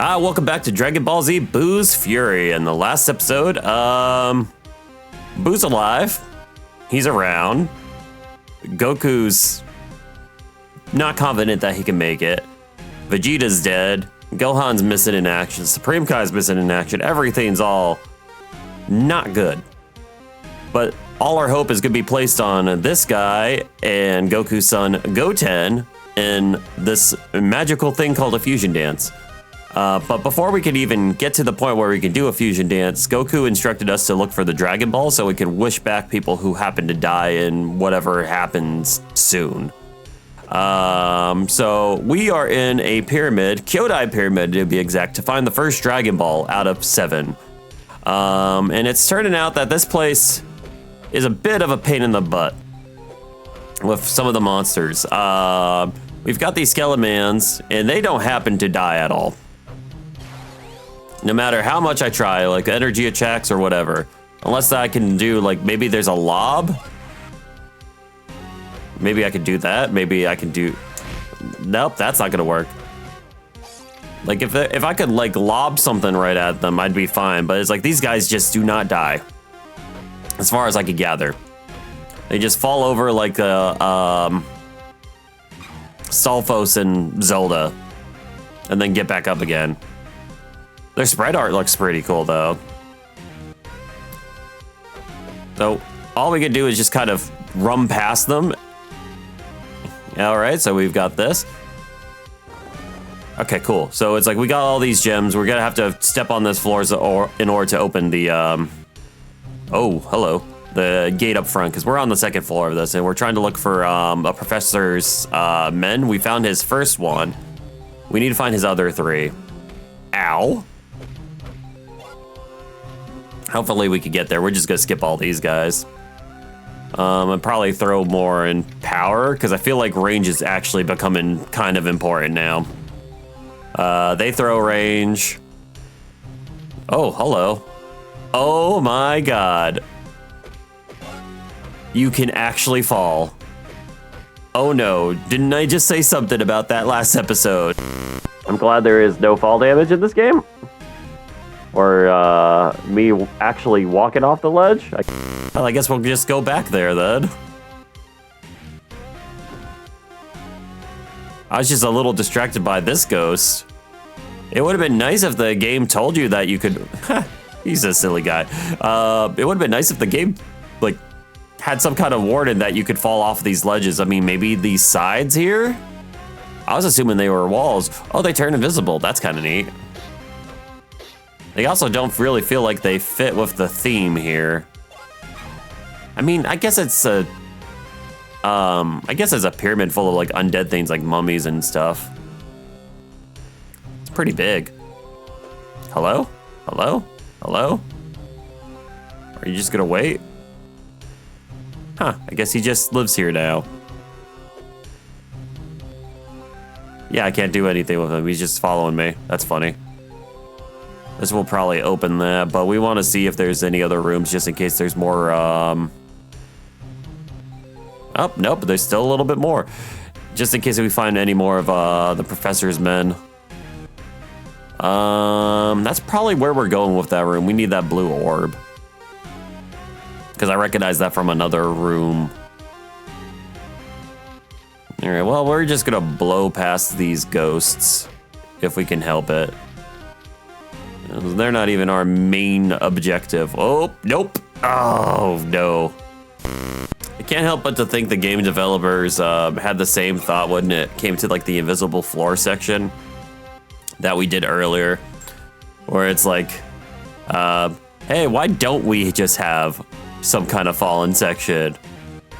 Welcome back to Dragon Ball Z Boo's Fury. In the last episode, Boo's alive. He's around. Goku's not confident that he can make it. Vegeta's dead. Gohan's missing in action. Supreme Kai's missing in action. Everything's all not good. But all our hope is going to be placed on this guy and Goku's son Goten in this magical thing called a fusion dance. But before we could even get to the point where we can do a fusion dance, Goku instructed us to look for the Dragon Ball so we could wish back people who happen to die in whatever happens soon. So we are in a pyramid, Kyodai Pyramid to be exact, to find the first Dragon Ball out of 7. And it's turning out that this place is a bit of a pain in the butt with some of the monsters. We've got these Skelemans, and they don't happen to die at all. No matter how much I try, like energy attacks or whatever. Unless I can do, like, maybe there's a lob. Maybe I could do that. Maybe I can do... Nope, that's not gonna work. Like, if I could, like, lob something right at them, I'd be fine. But it's like, these guys just do not die. As far as I could gather. They just fall over like Stalfos and Zelda. And then get back up again. Their spread art looks pretty cool, though. So, all we can do is just kind of run past them. Alright, so we've got this. Okay, cool. So it's like we got all these gems. We're gonna have to step on this floor in order to open the... Oh, hello. The gate up front, because we're on the second floor of this, and we're trying to look for a professor's men. We found his first one. We need to find his other 3. Ow. Hopefully we could get there. We're just gonna skip all these guys. And probably throw more in power, because I feel like range is actually becoming kind of important now. They throw range. Oh, hello. Oh my god. You can actually fall. Oh no, didn't I just say something about that last episode? I'm glad there is no fall damage in this game. Or me actually walking off the ledge. Well, I guess we'll just go back there then. I was just a little distracted by this ghost. It would have been nice if the game told you that you could... He's a silly guy. It would have been nice if the game, like, had some kind of warning that you could fall off these ledges. I mean, maybe these sides here? I was assuming they were walls. Oh, they turn invisible. That's kind of neat. They also don't really feel like they fit with the theme here. I mean, I guess it's a... it's a pyramid full of, like, undead things like mummies and stuff. It's pretty big. Hello? Hello? Hello? Are you just gonna wait? Huh, I guess he just lives here now. Yeah, I can't do anything with him. He's just following me. That's funny. This will probably open that, but we want to see if there's any other rooms just in case there's more, Oh, nope, there's still a little bit more. Just in case we find any more of, the professor's men. That's probably where we're going with that room. We need that blue orb. Because I recognize that from another room. Alright, well, we're just gonna blow past these ghosts. If we can help it. They're not even our main objective. Oh, nope. Oh, no. I can't help but to think the game developers had the same thought when it came to, like, the invisible floor section that we did earlier, where it's like, hey, why don't we just have some kind of fallen section?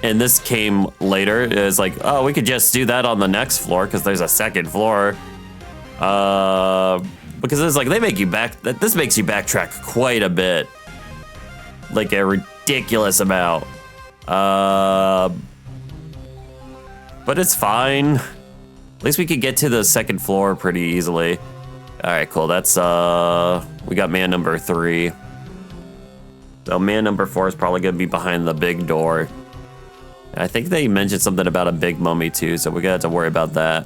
And this came later. It was like, oh, we could just do that on the next floor because there's a second floor. Because it's like, they make you this makes you backtrack quite a bit. Like a ridiculous amount. But it's fine. At least we could get to the second floor pretty easily. All right, cool. That's, we got man number 3. So man number 4 is probably gonna be behind the big door. I think they mentioned something about a big mummy too, so we're gonna have to worry about that.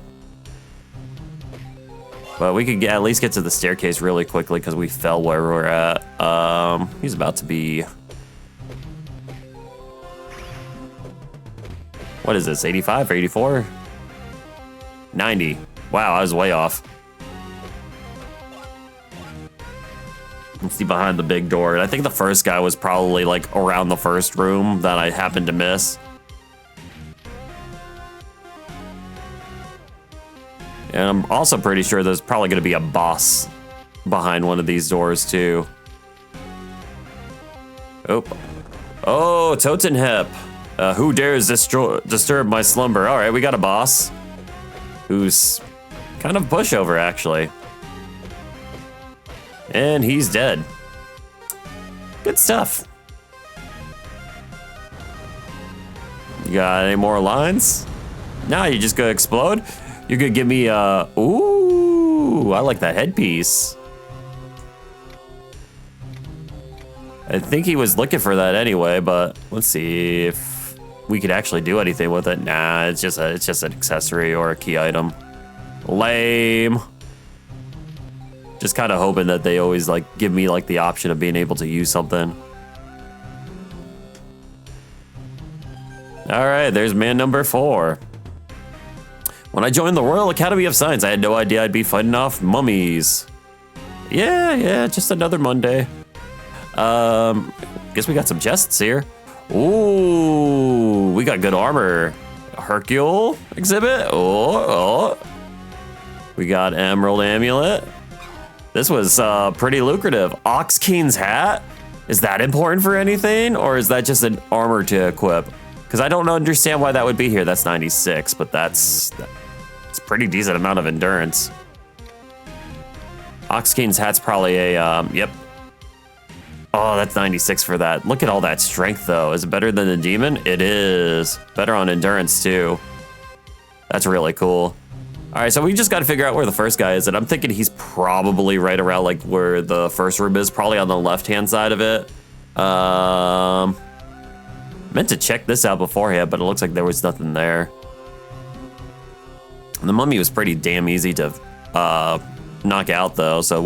But we could at least get to the staircase really quickly because we fell where we're at. He's about to be... What is this, 85 or 84? 90. Wow, I was way off. Let's see behind the big door. I think the first guy was probably like around the first room that I happened to miss. And I'm also pretty sure there's probably going to be a boss behind one of these doors too. Oh, Totenhep. Who dares disturb my slumber? All right, we got a boss who's kind of pushover actually. And he's dead. Good stuff. You got any more lines? No, you just gonna explode? You're gonna give me a... Ooh, I like that headpiece. I think he was looking for that anyway, but let's see if we could actually do anything with it. Nah, it's just an accessory or a key item. Lame. Just kind of hoping that they always like give me like the option of being able to use something. All right, there's man number 4. When I joined the Royal Academy of Science, I had no idea I'd be fighting off mummies. Yeah, just another Monday. Guess we got some chests here. Ooh, we got good armor. Hercule exhibit. Oh. We got Emerald Amulet. This was pretty lucrative. Ox King's hat? Is that important for anything? Or is that just an armor to equip? Because I don't understand why that would be here. That's 96, but it's a pretty decent amount of endurance. Ox King's hat's probably a, yep. Oh, that's 96 for that. Look at all that strength though. Is it better than the demon? It is. Better on endurance too. That's really cool. All right, so we just got to figure out where the first guy is, and I'm thinking he's probably right around like where the first room is, probably on the left-hand side of it. Meant to check this out beforehand, but it looks like there was nothing there. The mummy was pretty damn easy to knock out though, so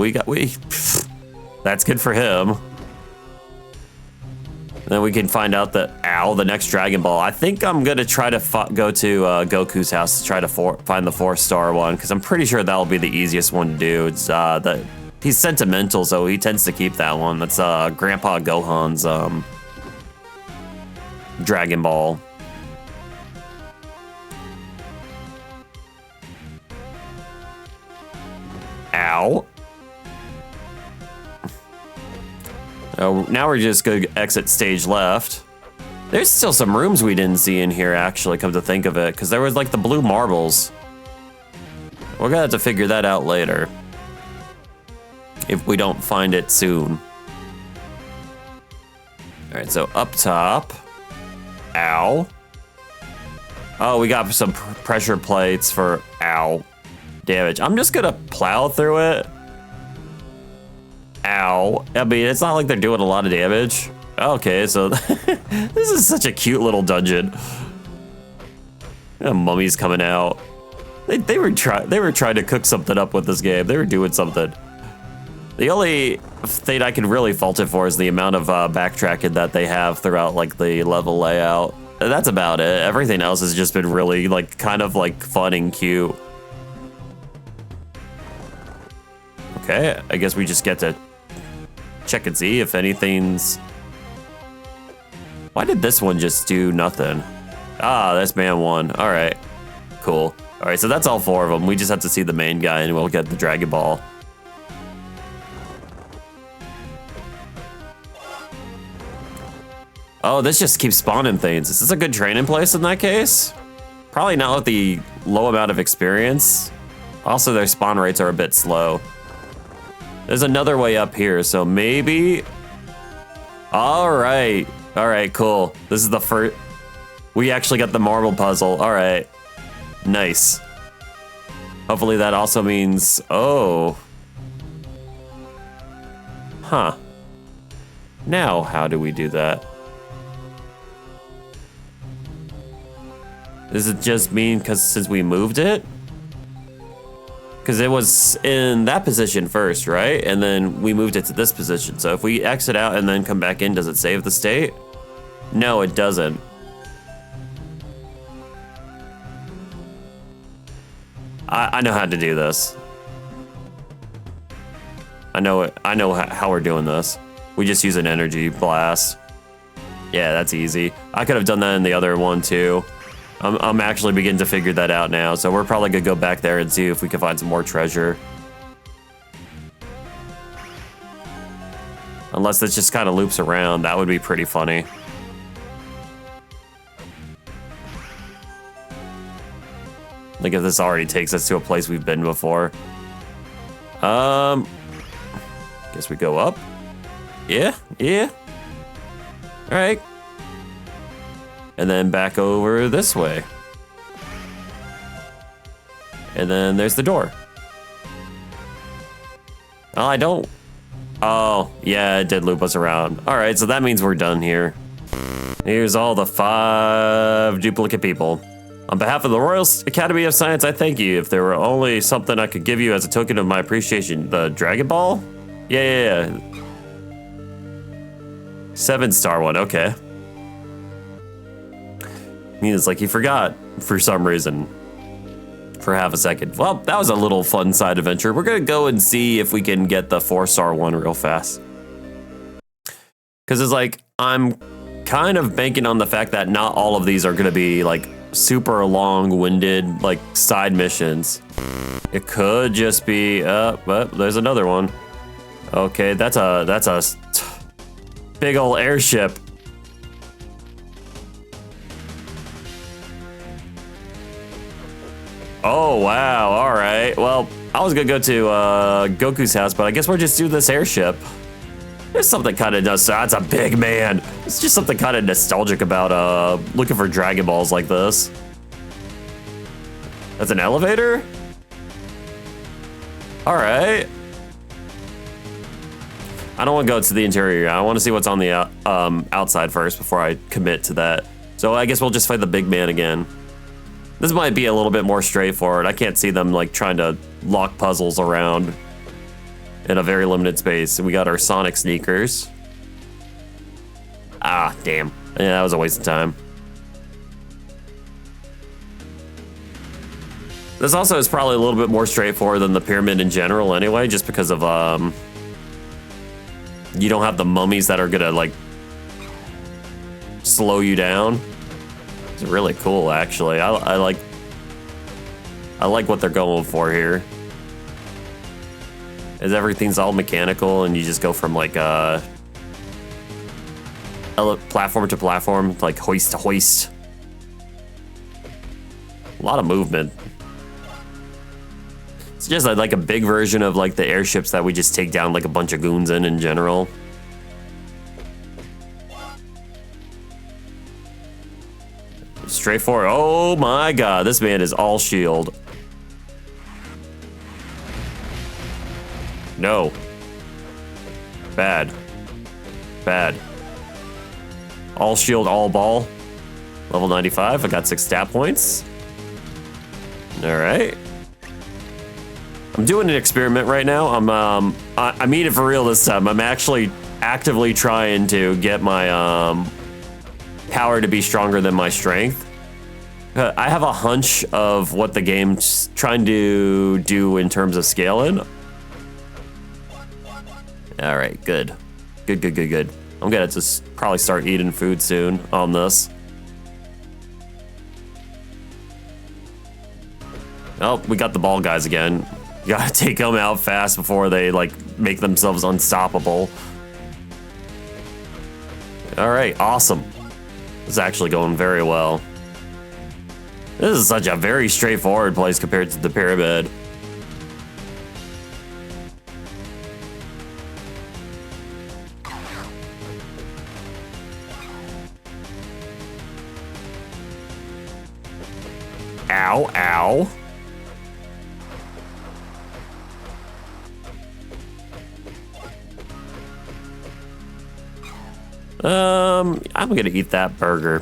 that's good for him. Then we can find out that, the next Dragon Ball. I think I'm gonna try to go to Goku's house to try to find the 4-star one, because I'm pretty sure that'll be the easiest one to do. It's he's sentimental, so he tends to keep that one. That's Grandpa Gohan's Dragon Ball. Ow. Now we're just gonna exit stage left. There's still some rooms we didn't see in here, actually, come to think of it, because there was like the blue marbles. We're gonna have to figure that out later, if we don't find it soon. All right, so up top. Ow. Oh, we got some pressure plates for damage. I'm just gonna plow through it. Ow. I mean, it's not like they're doing a lot of damage. Okay, so this is such a cute little dungeon. Mummies coming out. They were trying to cook something up with this game. They were doing something. The only thing I can really fault it for is the amount of backtracking that they have throughout like the level layout. That's about it. Everything else has just been really like kind of like fun and cute. Okay, I guess we just get to check and see if anything's... Why did this one just do nothing? Ah, that's man 1. All right, cool. All right, so that's all 4 of them. We just have to see the main guy and we'll get the Dragon Ball. Oh, this just keeps spawning things. Is this a good training place in that case? Probably not with the low amount of experience. Also, their spawn rates are a bit slow. There's another way up here, so maybe... All right, cool. This is the first... We actually got the marble puzzle. All right, nice. Hopefully that also means... Oh. Huh. Now, how do we do that? Does it just mean because since we moved it? Because it was in that position first, right? And then we moved it to this position. So if we exit out and then come back in, does it save the state? No, it doesn't. I know how to do this. I know it. I know how we're doing this. We just use an energy blast. Yeah, that's easy. I could have done that in the other one too. I'm actually beginning to figure that out now, so we're probably gonna go back there and see if we can find some more treasure. Unless this just kind of loops around, that would be pretty funny. Like if this already takes us to a place we've been before. Guess we go up. Yeah. All right. And then back over this way. And then there's the door. Oh, I don't. Oh, yeah, it did loop us around. All right, so that means we're done here. Here's all the 5 duplicate people. On behalf of the Royal Academy of Science, I thank you. If there were only something I could give you as a token of my appreciation. The Dragon Ball? Yeah. 7-star one, okay. It's like he forgot for some reason. For half a second. Well, that was a little fun side adventure. We're gonna go and see if we can get the 4-star one real fast. Because it's like, I'm kind of banking on the fact that not all of these are gonna be like super long-winded like side missions. It could just be, but there's another one. Okay, that's a big old airship. Oh, wow. All right. Well, I was going to go to Goku's house, but I guess we'll just do this airship. There's something kind of that's a big man. It's just something kind of nostalgic about looking for Dragon Balls like this. That's an elevator? All right. I don't want to go to the interior. I want to see what's on the outside first before I commit to that. So I guess we'll just fight the big man again. This might be a little bit more straightforward. I can't see them like trying to lock puzzles around in a very limited space. We got our Sonic sneakers. Ah, damn. Yeah, that was a waste of time. This also is probably a little bit more straightforward than the pyramid in general anyway, just because of, you don't have the mummies that are gonna like slow you down. It's really cool, actually. I like what they're going for here. As everything's all mechanical, and you just go from like platform to platform, like hoist to hoist. A lot of movement. It's just like a big version of like the airships that we just take down like a bunch of goons in general. Straightforward. Oh my god, this man is all shield. No. Bad. All shield, all ball. Level 95. I got 6 stat points. All right. I'm doing an experiment right now. I mean it for real this time. I'm actually actively trying to get my power to be stronger than my strength. I have a hunch of what the game's trying to do in terms of scaling. All right, good. I'm gonna just probably start eating food soon on this. Oh, we got the ball guys again. You gotta take them out fast before they like make themselves unstoppable. All right, awesome. This is actually going very well. This is such a very straightforward place compared to the pyramid. Ow, ow. I'm gonna eat that burger.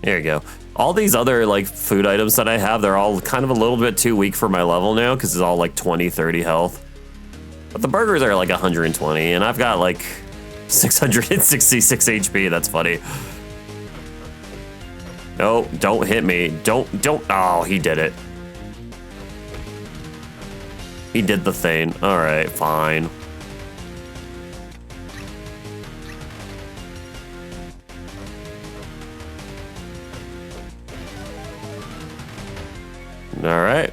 There you go. All these other like food items that I have, they're all kind of a little bit too weak for my level now because it's all like 20, 30 health. But the burgers are like 120 and I've got like 666 HP. That's funny. No, don't hit me. Don't. Oh, he did it. He did the thing. All right, fine. All right.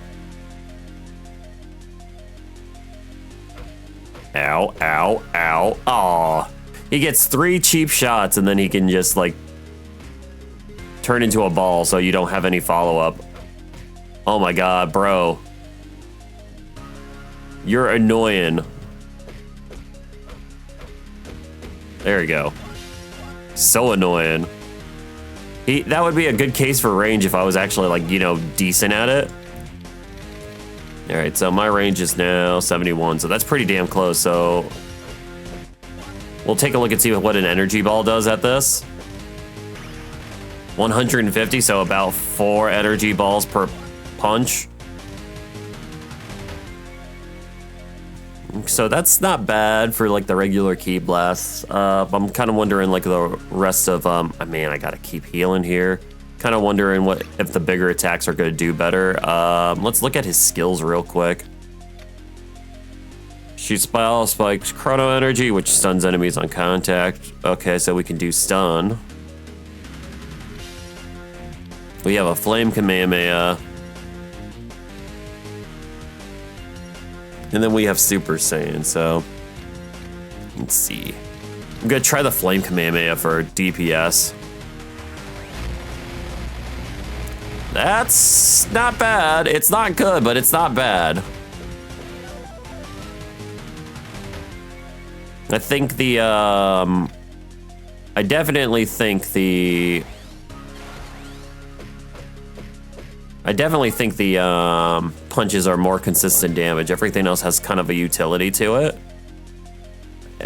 Ow, ow, ow. Aw. He gets 3 cheap shots and then he can just like turn into a ball so you don't have any follow-up. Oh my god, bro. You're annoying. There you go. So annoying. That would be a good case for range if I was actually like, you know, decent at it. All right, so my range is now 71, so that's pretty damn close. So we'll take a look and see what an energy ball does at this. 150, so about 4 energy balls per punch. So that's not bad for like the regular ki blasts. I'm kind of wondering like the rest of, man, I gotta keep healing here. Kind of wondering what if the bigger attacks are gonna do better. Let's look at his skills real quick. Shoot spell, spikes chrono energy, which stuns enemies on contact. Okay, so we can do stun. We have a flame Kamehameha. And then we have Super Saiyan, so let's see. I'm gonna try the Flame Kamehameha for DPS. That's not bad. It's not good, but it's not bad. I think the, I definitely think the punches are more consistent damage. Everything else has kind of a utility to it.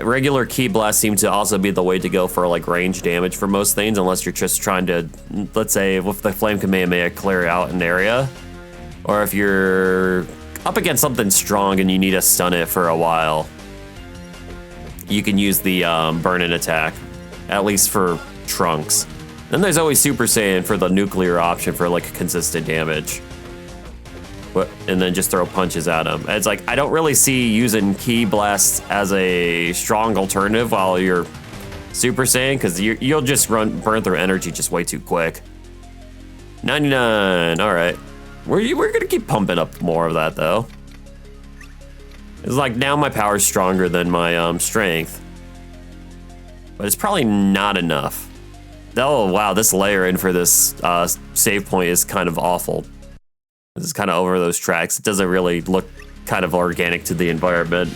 Regular ki blast seems to also be the way to go for like range damage for most things, unless you're just trying to, let's say with the Flame Kamehameha, clear out an area. Or if you're up against something strong and you need to stun it for a while, you can use the burn-in attack, at least for Trunks. Then there's always Super Saiyan for the nuclear option for like consistent damage. And then just throw punches at him. It's like, I don't really see using ki blast as a strong alternative while you're Super Saiyan, because you'll just burn through energy just way too quick. 99, all right. We're gonna keep pumping up more of that though. It's like now my power's stronger than my strength. But it's probably not enough. Oh wow, this layer in for this save point is kind of awful. This is kind of over those tracks. It doesn't really look kind of organic to the environment.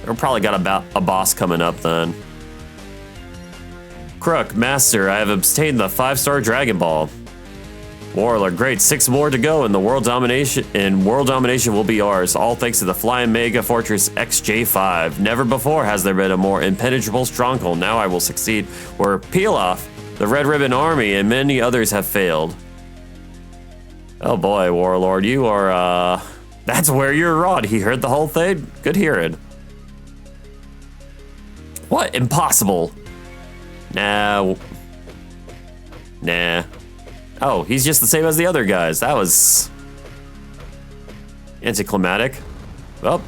We're probably got a boss coming up then. Crook, Master, I have obtained the 5-star Dragon Ball. Warlord, great, 6 more to go and world domination will be ours, all thanks to the Flying Mega Fortress XJ5. Never before has there been a more impenetrable stronghold. Now I will succeed. Where Pilaf, the Red Ribbon Army, and many others have failed. Oh boy, Warlord, you are, that's where you're Rod. He heard the whole thing? Good hearing. What? Impossible. Nah. Oh, he's just the same as the other guys. That was anticlimactic. Well,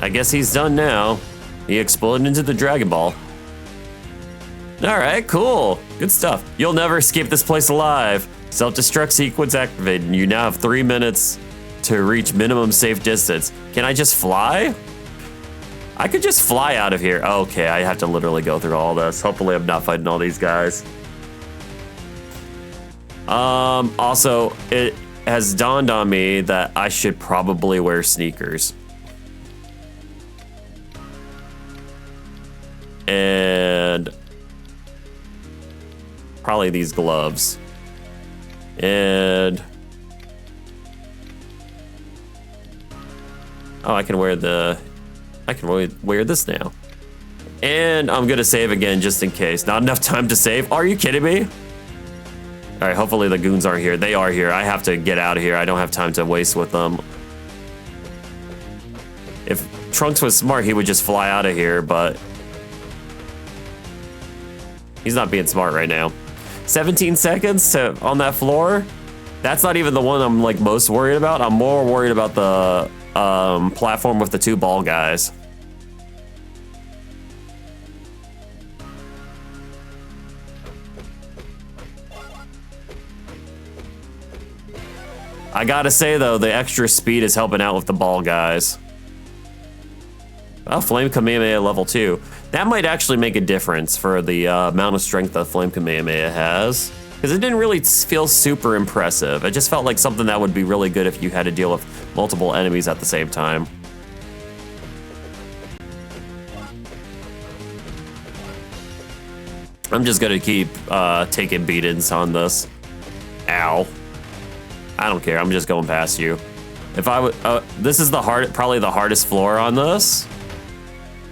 I guess he's done now. He exploded into the Dragon Ball. All right, cool. Good stuff. You'll never escape this place alive. Self-destruct sequence activated. You now have 3 minutes to reach minimum safe distance. Can I just fly? I could just fly out of here. Okay, I have to literally go through all this. Hopefully I'm not fighting all these guys. Also, it has dawned on me that I should probably wear sneakers. And probably these gloves. And oh, I can wear this now. And I'm gonna save again just in case. Not enough time to save. Are you kidding me? All right, hopefully the goons aren't here. They are here. I have to get out of here. I don't have time to waste with them. If Trunks was smart, he would just fly out of here, but he's not being smart right now. 17 seconds on that floor? That's not even the one I'm like most worried about. I'm more worried about the platform with the 2 ball guys. I gotta say though, the extra speed is helping out with the ball guys. Oh, Flame Kamehameha level 2. That might actually make a difference for the amount of strength that Flame Kamehameha has. Because it didn't really feel super impressive. It just felt like something that would be really good if you had to deal with multiple enemies at the same time. I'm just gonna keep taking beatings on this. Ow. I don't care, I'm just going past you. If I would, this is probably the hardest floor on this.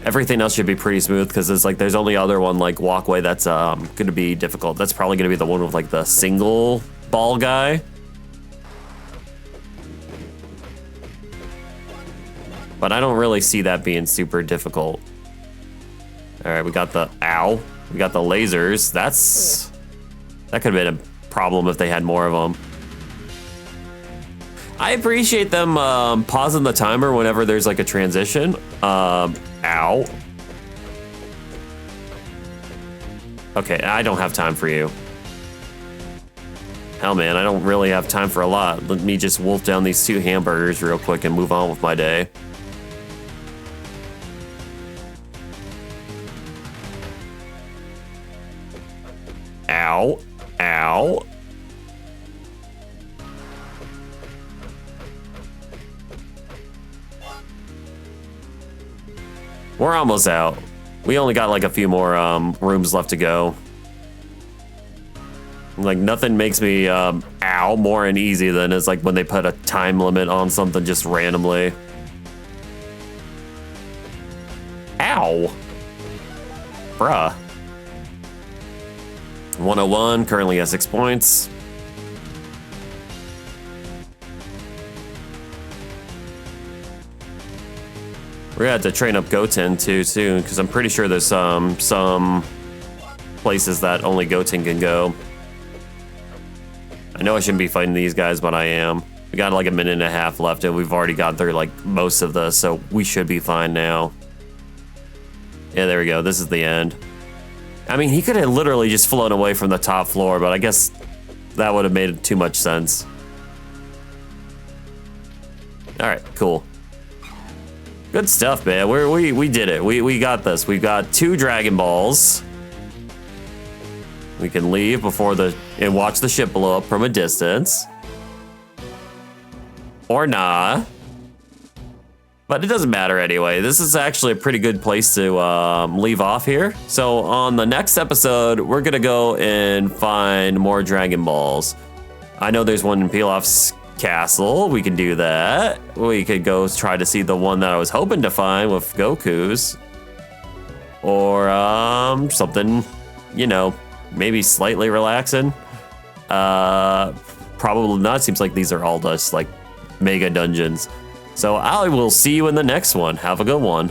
Everything else should be pretty smooth because it's like there's only other one like walkway that's gonna be difficult. That's probably gonna be the one with like the single ball guy. But I don't really see that being super difficult. All right, we got the we got the lasers. That could have been a problem if they had more of them. I appreciate them pausing the timer whenever there's like a transition. Ow. Okay, I don't have time for you. Hell man, I don't really have time for a lot. Let me just wolf down these 2 hamburgers real quick and move on with my day. Ow. Ow. We're almost out. We only got like a few more rooms left to go. Like nothing makes me ow more uneasy than it's like when they put a time limit on something just randomly. Ow. Bruh. 101 currently has 6 points. We're gonna have to train up Goten too soon, because I'm pretty sure there's some places that only Goten can go. I know I shouldn't be fighting these guys, but I am. We got like a minute and a half left, and we've already got through like most of this, so we should be fine now. Yeah, there we go. This is the end. I mean, he could have literally just flown away from the top floor, but I guess that would have made too much sense. All right, cool. Good stuff, man. We did it. We got this. We've got 2 Dragon Balls. We can leave before and watch the ship blow up from a distance. Or nah. But it doesn't matter anyway. This is actually a pretty good place to leave off here. So on the next episode, we're gonna go and find more Dragon Balls. I know there's one in Pilaf's castle. We can do that. We could go try to see the one that I was hoping to find with Goku's. Or something, you know, maybe slightly relaxing. Probably not. Seems like these are all just like mega dungeons. So I will see you in the next one. Have a good one.